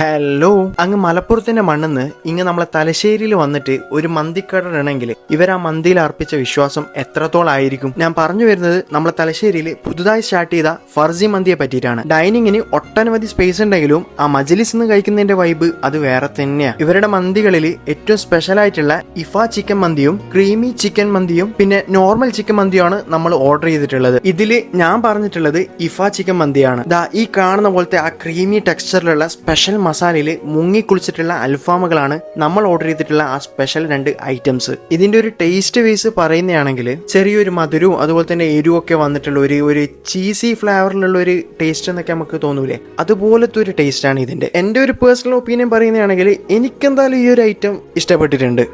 Hello, അങ്ങ് മലപ്പുറത്തിന്റെ മണ്ണെന്ന് ഇങ്ങ് നമ്മളെ തലശ്ശേരിയിൽ വന്നിട്ട് ഒരു മന്തിക്കടയാണെങ്കിൽ ഇവർ ആ മന്തിയിൽ അർപ്പിച്ച വിശ്വാസം എത്രത്തോളായിരിക്കും. ഞാൻ പറഞ്ഞു വരുന്നത് നമ്മളെ തലശ്ശേരിയിൽ പുതുതായി സ്റ്റാർട്ട് ചെയ്ത ഫർസി മന്തിയെ പറ്റിയിട്ടാണ്. ഡൈനിങ്ങിന് ഒട്ടനവധി സ്പേസ് ഉണ്ടെങ്കിലും ആ മജ്ലിസ് നിന്ന് കഴിക്കുന്നതിന്റെ വൈബ് അത് വേറെ തന്നെയാണ്. ഇവരുടെ മന്തികളിൽ ഏറ്റവും സ്പെഷ്യൽ ആയിട്ടുള്ള ഇഫ ചിക്കൻ മന്തിയും ക്രീമി ചിക്കൻ മന്തിയും പിന്നെ നോർമൽ ചിക്കൻ മന്തിയുമാണ് നമ്മൾ ഓർഡർ ചെയ്തിട്ടുള്ളത്. ഇതിൽ ഞാൻ പറഞ്ഞിട്ടുള്ളത് ഇഫ ചിക്കൻ മന്തിയാണ്. ഈ കാണുന്ന പോലത്തെ ആ ക്രീമി ടെക്സ്ചറിലുള്ള സ്പെഷ്യൽ മസാലയില് മുങ്ങിക്കുളിച്ചിട്ടുള്ള അൽഫാമുകളാണ് നമ്മൾ ഓർഡർ ചെയ്തിട്ടുള്ള ആ സ്പെഷ്യൽ 2 ഐറ്റംസ്. ഇതിന്റെ ഒരു ടേസ്റ്റ് വേസ് പറയുന്നതാണെങ്കിൽ ചെറിയൊരു മധുരവും അതുപോലെ തന്നെ എരിവും ഒക്കെ വന്നിട്ടുള്ള ഒരു ചീസി ഫ്ലേവറിലുള്ള ഒരു ടേസ്റ്റ് എന്നൊക്കെ നമുക്ക് തോന്നൂലേ, അതുപോലത്തെ ഒരു ടേസ്റ്റ് ആണ് ഇതിന്റെ. എന്റെ ഒരു പേഴ്സണൽ ഒപ്പീനിയൻ പറയുന്നതാണെങ്കിൽ എനിക്കെന്തായാലും ഈ ഒരു ഐറ്റം ഇഷ്ടപ്പെട്ടിട്ടുണ്ട്.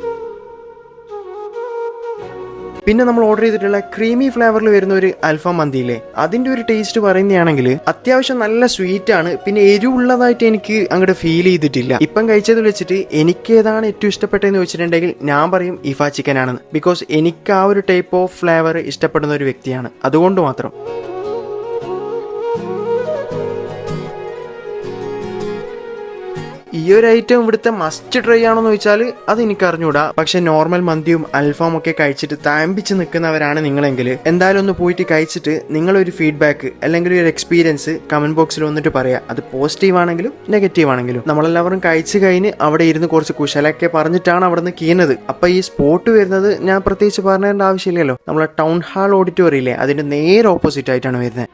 പിന്നെ നമ്മൾ ഓർഡർ ചെയ്തിട്ടുള്ള ക്രീമി ഫ്ലേവറിൽ വരുന്ന ഒരു അൽഫാം മന്തിയില്ലേ, അതിന്റെ ഒരു ടേസ്റ്റ് പറയുന്നതാണെങ്കിൽ അത്യാവശ്യം നല്ല സ്വീറ്റ് ആണ്. പിന്നെ എരിവുള്ളതായിട്ട് എനിക്ക് അങ്ങോട്ട് ഫീൽ ചെയ്തിട്ടില്ല. ഇപ്പം കഴിച്ചത് വെച്ചിട്ട് എനിക്ക് ഏതാണ് ഏറ്റവും ഇഷ്ടപ്പെട്ടതെന്ന് വെച്ചിട്ടുണ്ടെങ്കിൽ ഞാൻ പറയും ഇഫ ചിക്കൻ ആണെന്ന്. ബിക്കോസ് എനിക്ക് ആ ഒരു ടൈപ്പ് ഓഫ് ഫ്ലേവർ ഇഷ്ടപ്പെടുന്ന ഒരു വ്യക്തിയാണ്, അതുകൊണ്ട് മാത്രം. ഈ ഒരു ഐറ്റം ഇവിടുത്തെ മസ്റ്റ് ട്രൈ ആണോന്ന് ചോദിച്ചാൽ അത് എനിക്ക് അറിഞ്ഞൂടാ. പക്ഷെ നോർമൽ മന്തിയും അൽഫാം ഒക്കെ കഴിച്ചിട്ട് താമ്പിച്ച് നിൽക്കുന്നവരാണ് നിങ്ങളെങ്കിൽ എന്തായാലും ഒന്ന് പോയിട്ട് കഴിച്ചിട്ട് നിങ്ങളൊരു ഫീഡ്ബാക്ക് അല്ലെങ്കിൽ ഒരു എക്സ്പീരിയൻസ് കമന്റ് ബോക്സിൽ വന്നിട്ട് പറയാം. അത് പോസിറ്റീവ് ആണെങ്കിലും നെഗറ്റീവ് ആണെങ്കിലും. നമ്മളെല്ലാവരും കഴിച്ചു കഴിഞ്ഞ് അവിടെ ഇരുന്ന് കുറച്ച് കുശലൊക്കെ പറഞ്ഞിട്ടാണ് അവിടെ നിന്ന് കീന്നത്. അപ്പൊ ഈ സ്പോട്ട് വരുന്നത് ഞാൻ പ്രത്യേകിച്ച് പറഞ്ഞേണ്ട ആവശ്യമില്ലല്ലോ, നമ്മളെ ടൗൺ ഹാൾ ഓഡിറ്റോറിയം ഇല്ലേ, അതിന്റെ നേരെ ഓപ്പോസിറ്റ് ആയിട്ടാണ് വരുന്നത്.